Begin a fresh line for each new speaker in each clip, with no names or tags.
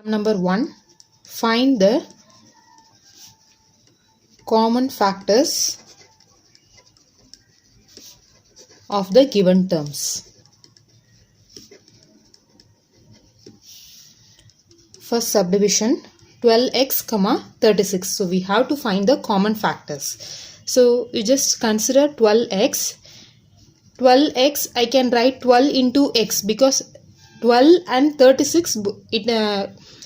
Number 1. Find the common factors of the given terms. First subdivision 12x, 36. So we have to find the common factors. So you just consider 12x. 12x I can write 12 into x because 12 and 36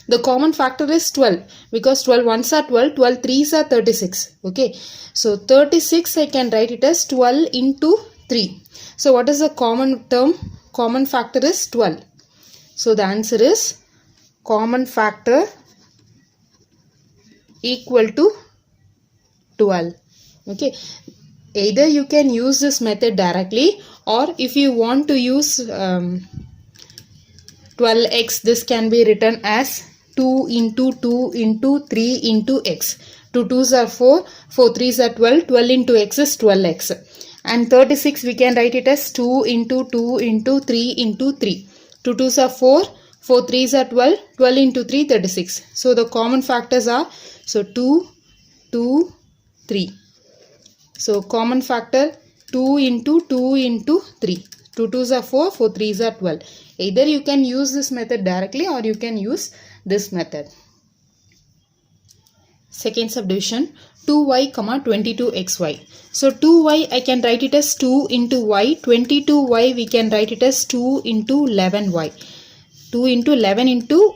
the common factor is 12 because 12 ones are 12, 12 threes are 36. Okay, so 36 I can write it as 12 into 3. So what is the common term? Common factor is 12. So the answer is common factor equal to 12. Okay, either you can use this method directly, or if you want to use 12x, this can be written as 2 into 2 into 3 into x. 2 2s are 4, 4 3s are 12, 12 into x is 12x. And 36 we can write it as 2 into 2 into 3 into 3. 2 2s are 4, 4 3s are 12, 12 into 3 36. So the common factors are 2, 2, 3. So common factor 2 into 2 into 3. 2 2s are 4, 4 3s are 12. Either you can use this method directly or you can use this method. Second subdivision 2y, 22xy. So 2y I can write it as 2 into y. 22y we can write it as 2 into 11y. 2 into 11 into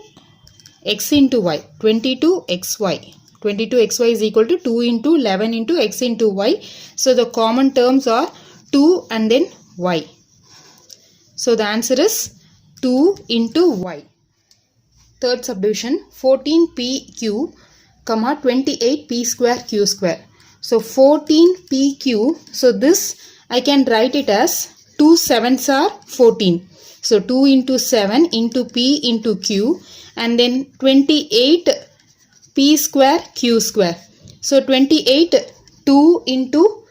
x into y. 22xy. 22xy is equal to 2 into 11 into x into y. So the common terms are 2 and then y. So the answer is 2 into y. Third subdivision 14pq, 28p square q square. So 14pq, so this I can write it as 2 7s are 14. So 2 into 7 into p into q, and then 28p square q square. So 28, 2 into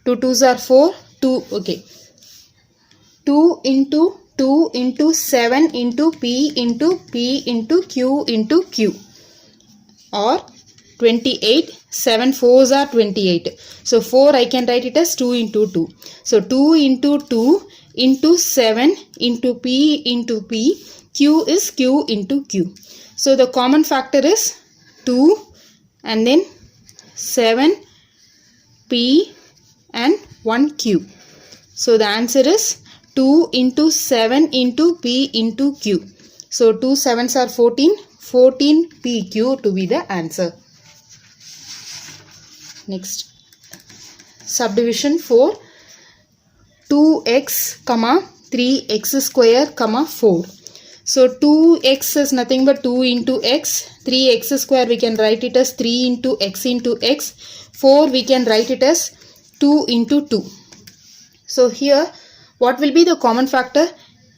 2 2s are 4, 2, okay. 2 into 2 into 7 into p into q into q, or 28, 7 4s are 28. So 4 I can write it as 2 into 2. So 2 into 2 into 7 into p, q is q into q. So the common factor is 2 and then 7 p and 1 q. So the answer is 2 into 7 into p into q. So 2 7s are 14, 14 pq to be the answer. Next subdivision 4 2x, 3x square, 4. So 2x is nothing but 2 into x. 3x square we can write it as 3 into x into x. 4 we can write it as 2 into 2. So here what will be the common factor?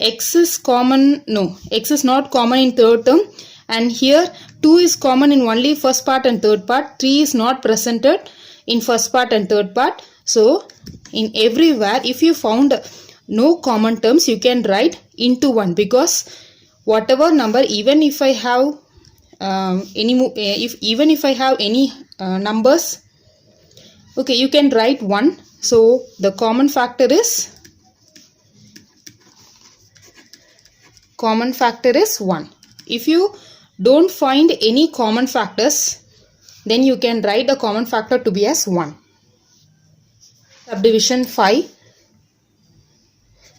X is common, no, x is not common in third term, and here 2 is common in only first part and third part. 3 is not presented in first part and third part. So in everywhere if you found no common terms, you can write into 1, because whatever number, even if I have if I have any numbers, okay, you can write 1. So the common factor is 1. If you don't find any common factors, then you can write the common factor to be as 1. Subdivision 5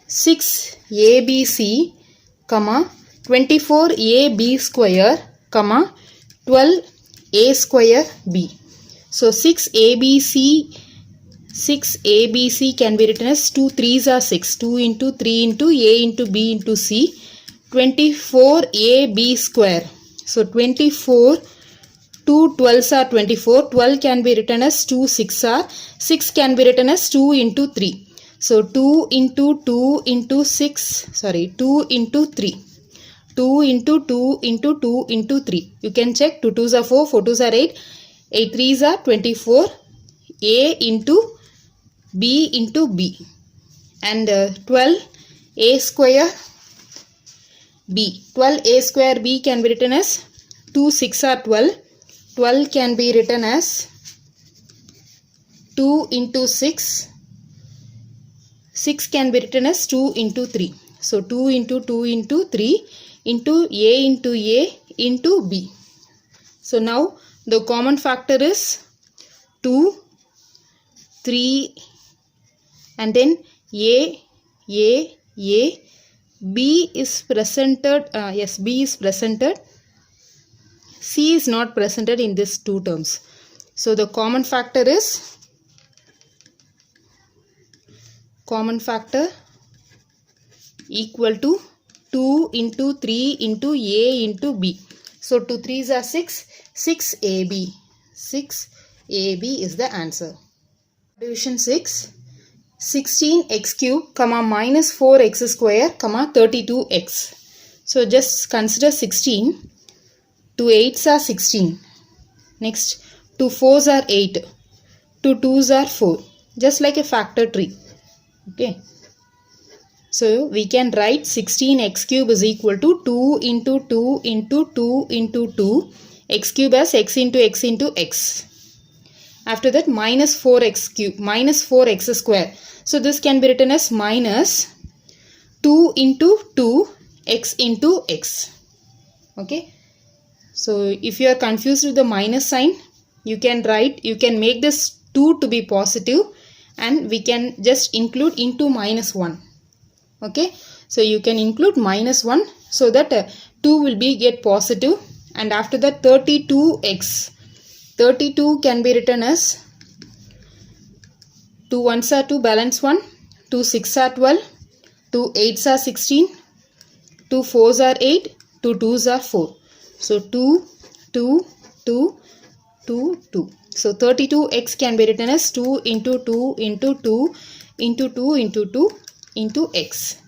6abc, 24ab square, 12a square b. So 6abc can be written as 2 3s are 6, 2 into 3 into a into b into c. 24ab square. So 24, 2 12s are 24. 12 can be written as 2 6 are. 6 can be written as 2 into 3. So 2 into 2 into 6, 2 into 3. 2 into 2 into 2 into 3. You can check. 2 2s are 4, 4 2s are 8. 8 3s are 24. A into b into b. And 12a square b. 12a square b can be written as 2 6 are 12. 12 can be written as 2 into 6. 6 can be written as 2 into 3. So 2 into 2 into 3 into A into B. So now the common factor is 2, 3 and then A, B is presented, yes, B is presented, C is not presented in these two terms. So the common factor is equal to 2 into 3 into A into B. So 2 3s are 6, 6AB. 6AB is the answer. Division 6. 16x cube, comma minus 4x square, comma 32x. So just consider 16. 2 8s are 16. Next, 2 4s are 8. 2 2s are 4. Just like a factor tree. Okay. So we can write 16x cube is equal to 2 into 2 into 2 into 2. X cube as x into x into x. After that minus 4x cube, minus 4x square. So this can be written as minus 2 into 2 x into x. Okay. So if you are confused with the minus sign, you can make this 2 to be positive and we can just include into minus 1. Okay. So you can include minus 1 so that 2 will be get positive, and after that 32x. 32 can be written as 2 1s are 2, balance 1, 2 6 are 12, 2 8s are 16, 2 4s are 8, 2 2s are 4. So 2, 2, 2, 2, 2. So 32x can be written as 2 into 2 into 2 into 2 into 2 into x.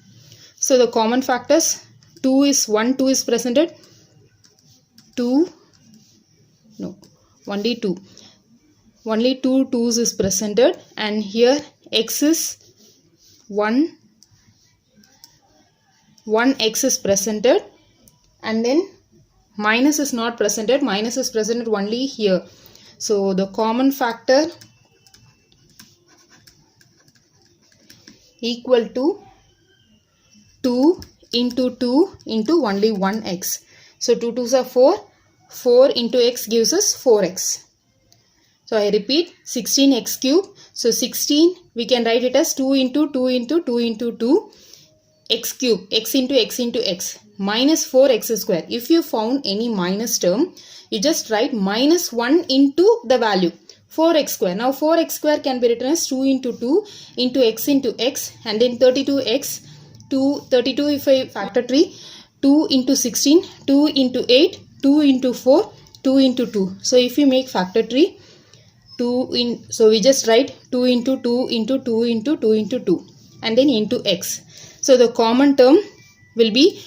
So the common factors, 2 is presented, 2, no, only 2. Only 2 2s is presented, and here x is 1 x is presented, and then minus is not presented, minus is presented only here. So the common factor equal to 2 into 2 into only 1x. So 2 2s are 4. 4 into x gives us 4x. So I repeat, 16x cube. So 16 we can write it as 2 into 2 into 2 into 2 x cube, x into x into x, minus 4x square. If you found any minus term, you just write minus 1 into the value 4x square. Now 4x square can be written as 2 into 2 into x, and then 32x. 32 if I factor tree, 2 into 16, 2 into 8, 2 into 4, 2 into 2. So if you make factor tree, so we just write 2 into 2 into 2 into 2 into 2 and then into x. So the common term will be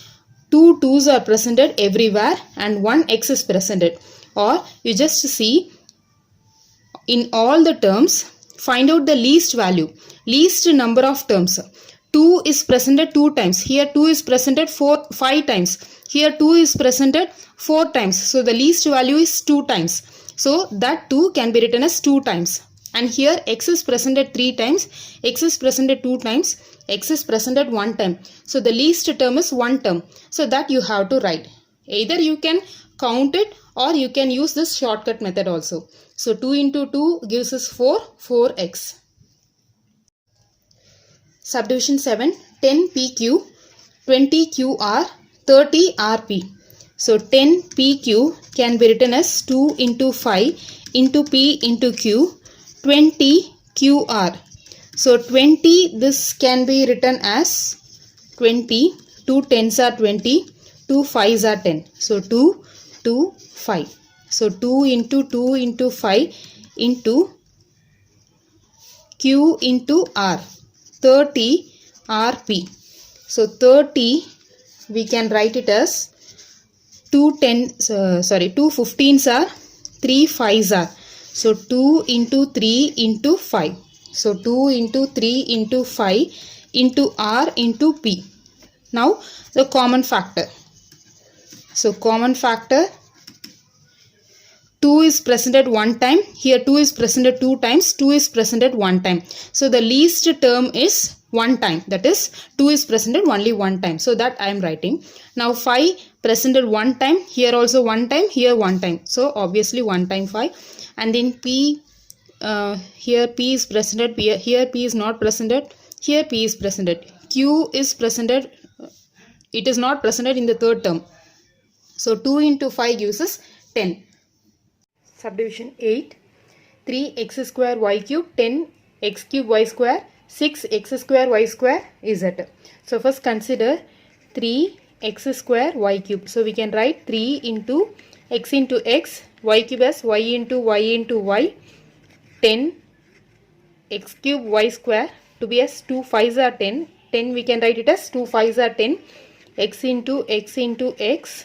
2 2s are presented everywhere and 1 x is presented. Or you just see in all the terms, find out the least value, least number of terms. 2 is presented 2 times. Here 2 is presented 5 times. Here 2 is presented 4 times. So the least value is 2 times. So that 2 can be written as 2 times. And here x is presented 3 times, x is presented 2 times, x is presented 1 time. So the least term is 1 term. So that you have to write. Either you can count it or you can use this shortcut method also. So 2 into 2 gives us 4x. Subdivision 7, 10 PQ, 20 QR, 30 RP. So 10 PQ can be written as 2 into 5 into P into Q, 20 QR. So 20, this can be written as 20, 2 10s are 20, 2 5s are 10. So 2, 2, 5. So 2 into 5 into Q into R. 30 RP. So 30 we can write it as 2 15s are 3 5s are. So 2 into 3 into 5. So 2 into 3 into 5 into R into P. Now the common factor. So common factor 2 is presented one time, here 2 is presented two times, 2 is presented one time. So the least term is one time, that is 2 is presented only one time. So that I am writing. Now 5 presented one time, here also one time, here one time. So obviously one time 5. And then P, here P is presented, here P is not presented, here P is presented. Q is presented, it is not presented in the third term. So 2 into 5 gives us 10. Subdivision 8. 3x square y cube, 10x cube y square, 6x square y square z. So first consider 3x square y cube. So we can write 3 into x, y cube as y into y, 10 x cube y square to be as 2 5s are 10. 10 we can write it as 2 5s are 10. X into x,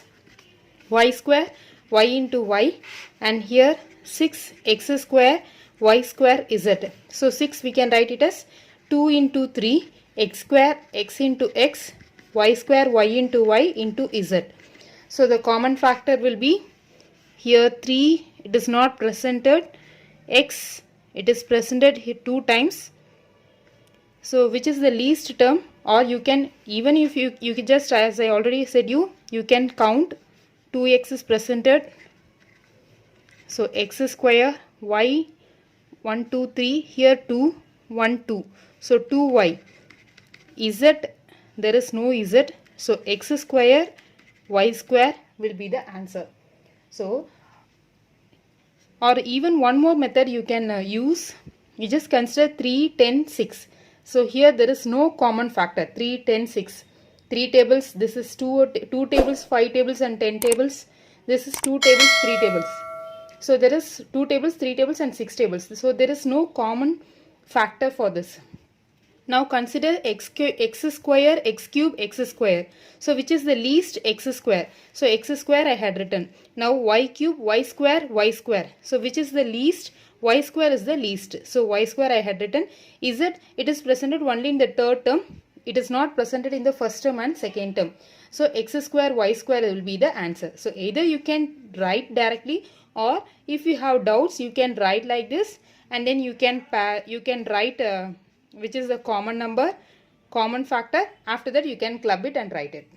y square, y into y, and here 6x square y square z. So 6 we can write it as 2 into 3 x square x into x, y square y into z. So the common factor will be here 3, it is not presented, x it is presented here 2 times. So which is the least term, or you can, even if you can just, as I already said, you can count 2x is presented. So x square y 1 2 3, here 2 1 2, so 2y. Z, there is no z, so x square y square will be the answer. So, or even one more method you can use, you just consider 3 10 6. So here there is no common factor. 3 10 6, 3 tables, this is 2 tables, 5 tables and 10 tables, this is 2 tables, 3 tables. So there is 2 tables, 3 tables and 6 tables. So there is no common factor for this. Now consider x square, x cube, x square. So which is the least x square? So x square I had written. Now y cube, y square, y square. So which is the least? Y square is the least. So y square I had written. Z, it is presented only in the third term. It is not presented in the first term and second term. So x square, y square will be the answer. So either you can write directly, or if you have doubts you can write like this, and then you can write which is the common number, common factor. After that you can club it and write it.